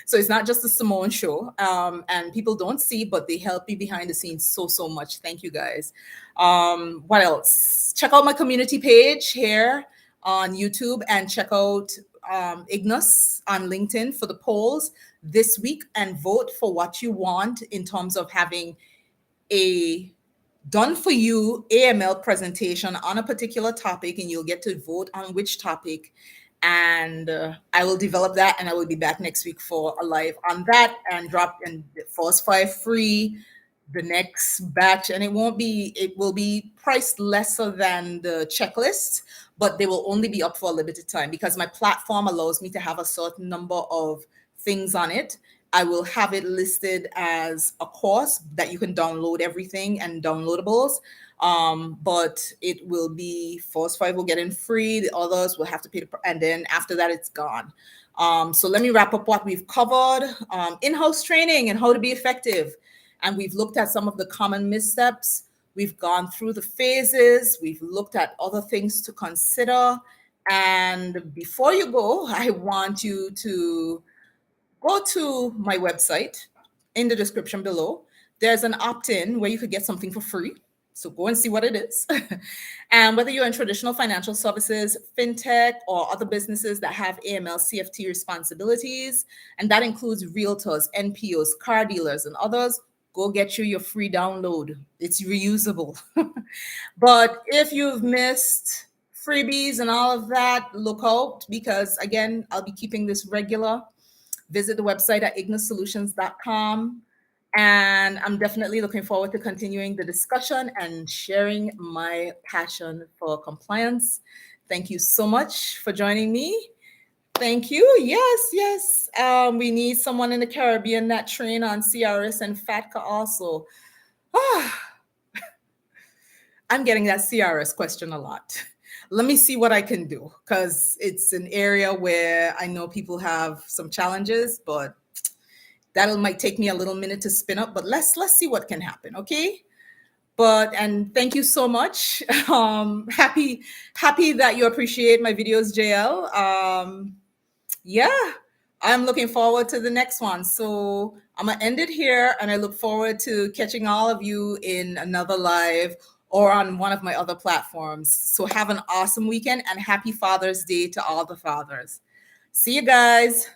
So it's not just a Simone show. And people don't see, but they help me behind the scenes so much. Thank you guys. What else? Check out my community page here on YouTube and check out IGNUS on LinkedIn for the polls this week and vote for what you want in terms of having a done for you AML presentation on a particular topic, and you'll get to vote on which topic. And I will develop that, and I will be back next week for a live on that and drop in the first 5 free, the next batch, and it will be priced lesser than the checklist, but they will only be up for a limited time because my platform allows me to have a certain number of things on it. I will have it listed as a course that you can download everything and downloadables. But it will be first 5 will get in free, the others will have to pay, and then after that it's gone. So let me wrap up what we've covered. In-house training and how to be effective. And we've looked at some of the common missteps. We've gone through the phases. We've looked at other things to consider. And before you go, I want you to go to my website in the description below. There's an opt-in where you could get something for free. So go and see what it is. And whether you're in traditional financial services, fintech, or other businesses that have AML CFT responsibilities, and that includes realtors, NPOs, car dealers, and others, go get your free download. It's reusable. But if you've missed freebies and all of that, look out because, again, I'll be keeping this regular. Visit the website at ignussolutions.com. And I'm definitely looking forward to continuing the discussion and sharing my passion for compliance. Thank you so much for joining me. Thank you. Yes. We need someone in the Caribbean that train on CRS and FATCA also. I'm getting that CRS question a lot. Let me see what I can do because it's an area where I know people have some challenges, but that might take me a little minute to spin up, but let's see what can happen, okay? And thank you so much. Happy that you appreciate my videos, JL. Yeah, I'm looking forward to the next one. So I'm going to end it here, and I look forward to catching all of you in another live or on one of my other platforms. So have an awesome weekend, and happy Father's Day to all the fathers. See you guys.